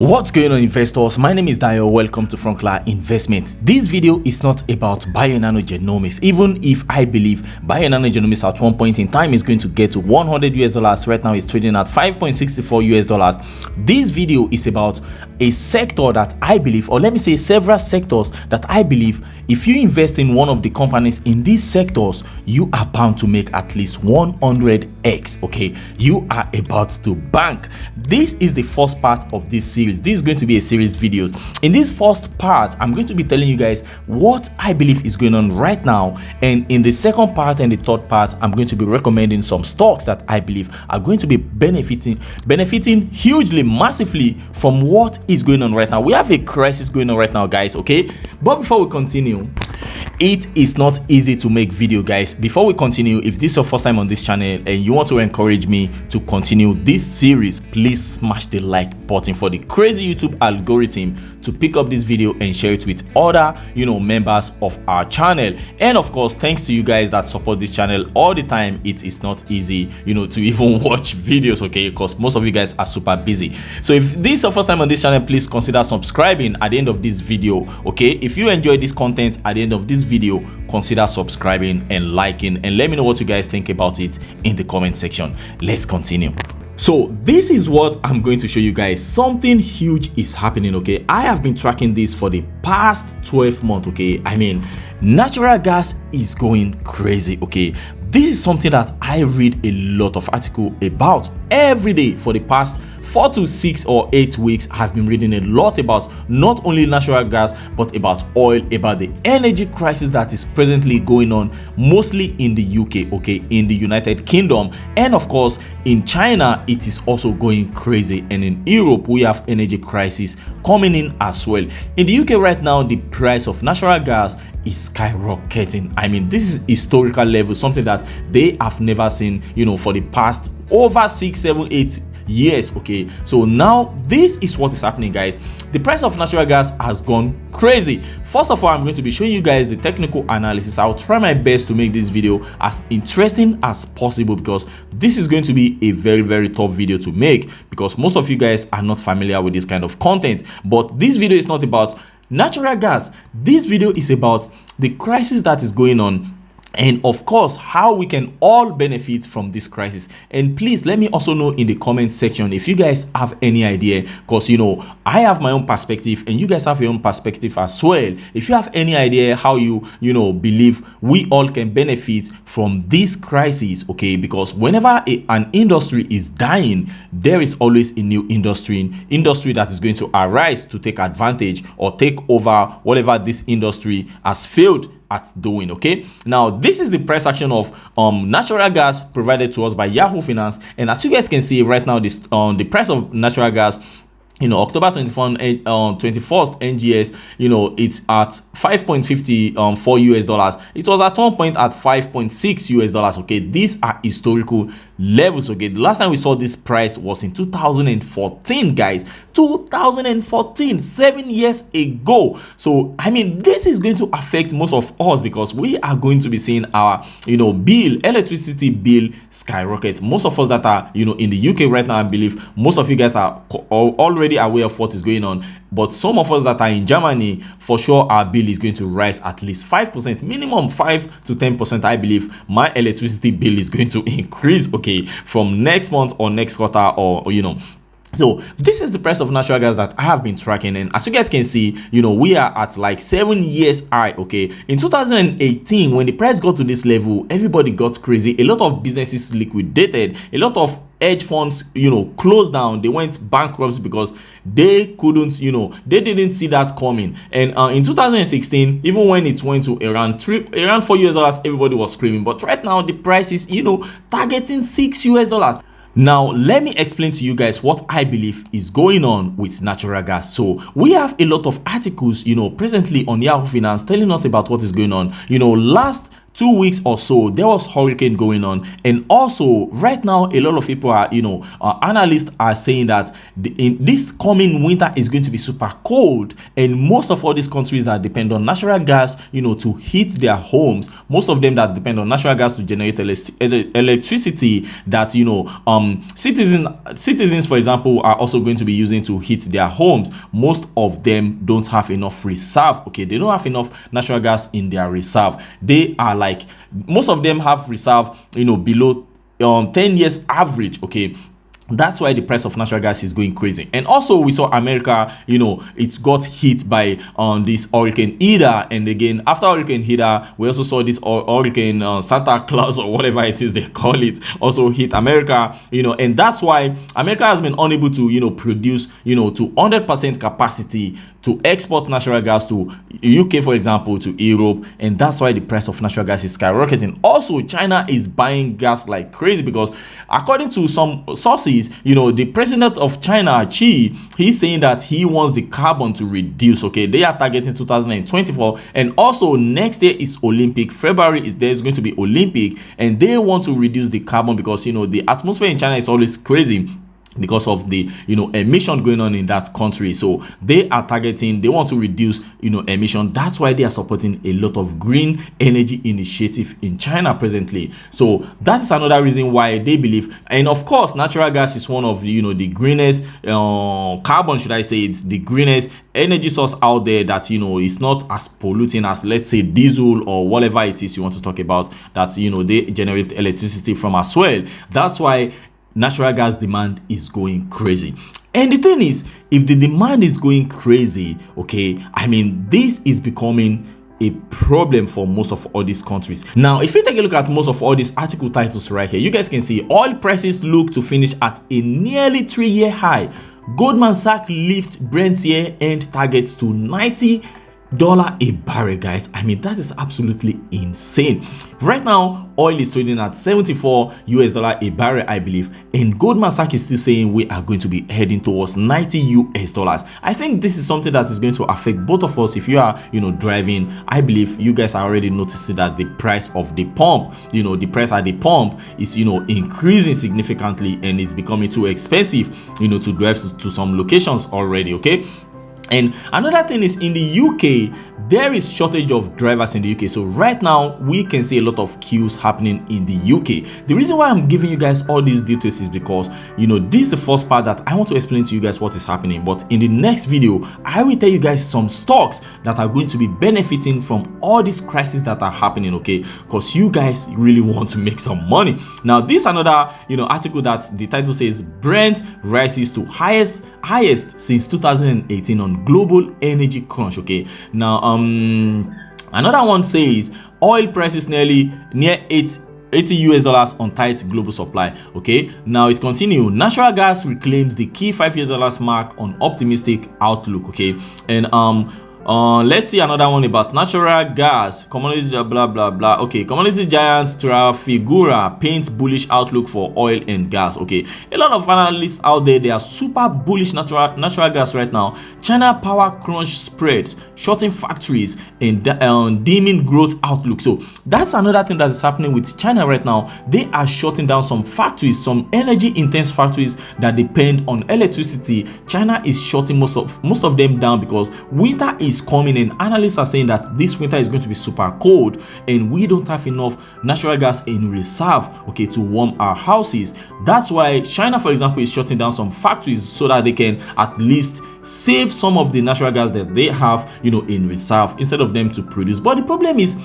What's going on, investors? My name is Dayo. Welcome to Frunkla Investment. This video is not about Bionano Genomics, even if I believe Bionano Genomics at one point in time is going to get to $100. Right now it's trading at $5.64. This video is about a sector that I believe, or let me say several sectors that I believe, if you invest in one of the companies in these sectors, you are bound to make at least 100x. Okay, you are about to bank. This is the first part of this series. This is going to be a series videos. In this first part, I'm going to be telling you guys what I believe is going on right now, and in the second part and the third part, I'm going to be recommending some stocks that I believe are going to be benefiting hugely, massively from what is going on right now. We have a crisis going on right now, guys. Okay, but before we continue, it is not easy to make video, guys. Before we continue, if this is your first time on this channel and you want to encourage me to continue this series, please smash the like button for the crazy YouTube algorithm to pick up this video and share it with other members of our channel. And of course, thanks to you guys that support this channel all the time. It is not easy to even watch videos, okay, because most of you guys are super busy. So if this is your first time on this channel, please consider subscribing at the end of this video. Okay, if you enjoy this content at the end of this video, consider subscribing and liking, and let me know what you guys think about it in the comment section. Let's continue. So this is what I'm going to show you guys. Something huge is happening. Okay, I have been tracking this for the past 12 months. Okay, I mean, natural gas is going crazy. Okay, this is something that I read a lot of articles about every day for the past 4 to 6 or 8 weeks. I've been reading a lot about not only natural gas but about oil, about the energy crisis that is presently going on, mostly in the UK, okay, in the United Kingdom, and of course in China it is also going crazy, and in Europe we have energy crisis coming in as well. In the UK right now, the price of natural gas is skyrocketing. I mean, this is historical level, something that they have never seen for the past over 6, 7, 8 years. Okay, so now this is what is happening, guys. The price of natural gas has gone crazy. First of all, I'm going to be showing you guys the technical analysis. I'll try my best to make this video as interesting as possible, because this is going to be a very tough video to make, because most of you guys are not familiar with this kind of content. But this video is not about natural gas. This video is about the crisis that is going on, and of course how we can all benefit from this crisis. And please let me also know in the comment section if you guys have any idea, because I have my own perspective and you guys have your own perspective as well. If you have any idea how you believe we all can benefit from this crisis, okay, because whenever an industry is dying, there is always a new industry that is going to arise to take advantage or take over whatever this industry has failed at doing. Okay, now this is the price action of natural gas provided to us by Yahoo Finance, and as you guys can see right now, this the price of natural gas, October 21st NGS, it's at $5.54. It was at one point at $5.6. Okay, these are historical levels. Okay, the last time we saw this price was in 2014, guys. 2014, 7 years ago. So I mean, this is going to affect most of us, because we are going to be seeing our electricity bill skyrocket. Most of us that are in the UK right now, I believe most of you guys are already aware of what is going on, but some of us that are in Germany, for sure our bill is going to rise at least 5%, minimum 5 to 10%. I believe my electricity bill is going to increase, okay, from next month or next quarter, or so this is the price of natural gas that I have been tracking, and as you guys can see, we are at like 7 years high. Okay, in 2018, when the price got to this level, everybody got crazy. A lot of businesses liquidated, a lot of hedge funds closed down, they went bankrupt because they couldn't they didn't see that coming. And in 2016, even when it went to around $4, everybody was screaming. But right now the price is targeting $6. Now let me explain to you guys what I believe is going on with natural gas. So we have a lot of articles presently on Yahoo Finance telling us about what is going on. Last 2 weeks or so, there was hurricane going on. And also right now, a lot of people are, analysts are saying that in this coming winter is going to be super cold, and most of all these countries that depend on natural gas, to heat their homes, most of them that depend on natural gas to generate electricity, that citizens, for example, are also going to be using to heat their homes. Most of them don't have enough reserve. Okay, they don't have enough natural gas in their reserve. They are like, most of them have reserve below 10 years average. Okay, that's why the price of natural gas is going crazy. And also we saw America, it got hit by this Hurricane Ida, and again after Hurricane Ida we also saw this Hurricane Santa Claus, or whatever it is they call it, also hit America, and that's why America has been unable to produce to 100% capacity to export natural gas to UK, for example, to Europe, and that's why the price of natural gas is skyrocketing. Also, China is buying gas like crazy, because according to some sources, the president of China, Xi, he's saying that he wants the carbon to reduce. Okay, they are targeting 2024, and also next year is Olympic. February there's going to be Olympic, and they want to reduce the carbon because the atmosphere in China is always crazy because of the emission going on in that country. So they are targeting, they want to reduce emission. That's why they are supporting a lot of green energy initiative in China presently. So that's another reason why they believe. And of course, natural gas is one of the greenest carbon, should I say, it's the greenest energy source out there that is not as polluting as, let's say, diesel or whatever it is you want to talk about, that they generate electricity from as well. That's why natural gas demand is going crazy. And the thing is, if the demand is going crazy, okay, I mean, this is becoming a problem for most of all these countries. Now, if you take a look at most of all these article titles right here, you guys can see oil prices look to finish at a nearly 3-year high. Goldman Sachs lifts Brent year-end targets to $90 a barrel, guys. I mean, that is absolutely insane. Right now, oil is trading at $74 a barrel, I believe, and Goldman Sachs is still saying we are going to be heading towards $90. I think this is something that is going to affect both of us. If you are driving, I believe you guys are already noticing that the price of the pump, the price at the pump is increasing significantly, and it's becoming too expensive to drive to some locations already. Okay. And another thing is, in the UK, there is shortage of drivers in the UK. So right now we can see a lot of queues happening in the UK. The reason why I'm giving you guys all these details is because this is the first part that I want to explain to you guys what is happening. But in the next video, I will tell you guys some stocks that are going to be benefiting from all these crises that are happening, okay? Because you guys really want to make some money. Now, this another article that the title says Brent rises to highest since 2018 on global energy crunch. Okay, now another one says oil prices near $80 on tight global supply. Okay, now it continues. Natural gas reclaims the key 5 years mark on optimistic outlook. Okay, and let's see another one about natural gas. Commodity blah blah blah. Okay, commodity giants Trafigura paints bullish outlook for oil and gas. Okay, a lot of analysts out there, they are super bullish natural gas right now. China power crunch spreads, shorting factories, and dimming growth outlook. So that's another thing that is happening with China right now. They are shutting down some factories, some energy intense factories that depend on electricity. China is shutting most of them down because winter is coming, and analysts are saying that this winter is going to be super cold, and we don't have enough natural gas in reserve, okay, to warm our houses. That's why China, for example, is shutting down some factories so that they can at least save some of the natural gas that they have in reserve, instead of them to produce. But the problem is,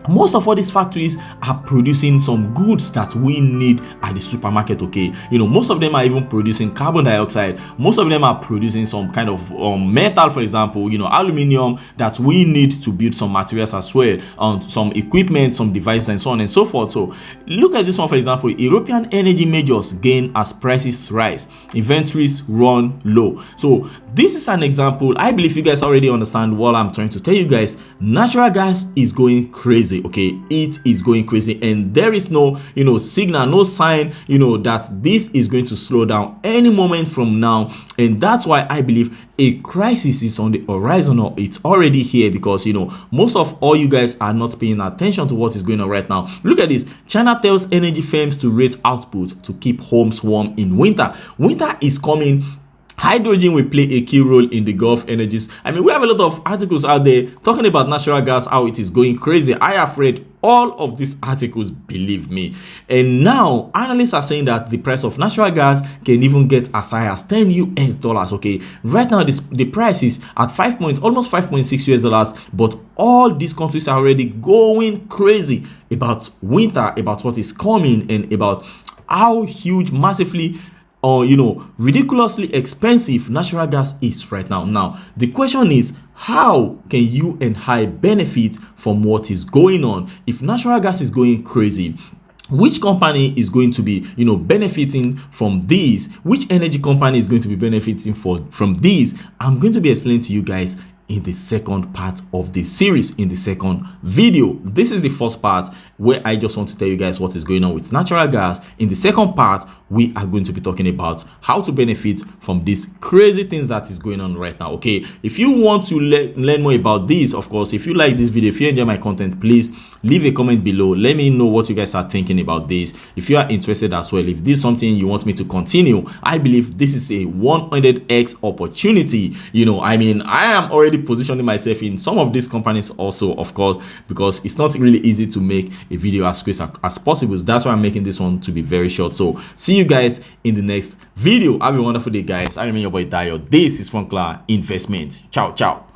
most of all these factories are producing some goods that we need at the supermarket. Okay, most of them are even producing carbon dioxide. Most of them are producing some kind of metal, for example, aluminum, that we need to build some materials as well, some equipment, some devices, and so on and so forth. So look at this one, for example. European energy majors gain as prices rise, inventories run low. So this is an example. I believe you guys already understand what I'm trying to tell you guys. Natural gas is going crazy. crazy. Okay, it is going crazy, and there is no signal, no sign that this is going to slow down any moment from now. And that's why I believe a crisis is on the horizon, or it's already here, because most of all you guys are not paying attention to what is going on right now. Look at this. China tells energy firms to raise output to keep homes warm in winter. Winter is coming. Hydrogen will play a key role in the Gulf energies. I mean, we have a lot of articles out there talking about natural gas, how it is going crazy. I have read all of these articles, believe me. And now analysts are saying that the price of natural gas can even get as high as 10 US dollars. Okay, right now the price is at almost 5.6 US dollars, but all these countries are already going crazy about winter, about what is coming, and about how huge, massively ridiculously expensive natural gas is right now. Now the question is, how can you and I benefit from what is going on? If natural gas is going crazy, which company is going to be benefiting from this? Which energy company is going to be benefiting from this? I'm going to be explaining to you guys in the second part of this series, in the second video. This is the first part where I just want to tell you guys what is going on with natural gas. In the second part, we are going to be talking about how to benefit from these crazy things that is going on right now. Okay, if you want to learn more about this, of course, if you like this video, if you enjoy my content, please leave a comment below. Let me know what you guys are thinking about this. If you are interested as well, if this is something you want me to continue, I believe this is a 100x opportunity. I mean, I am already positioning myself in some of these companies also, of course, because it's not really easy to make a video as quick as possible. So that's why I'm making this one to be very short. So see you guys in the next video. Have a wonderful day, guys. I remain your boy Dayo. This is Frunkla Investment. Ciao, ciao.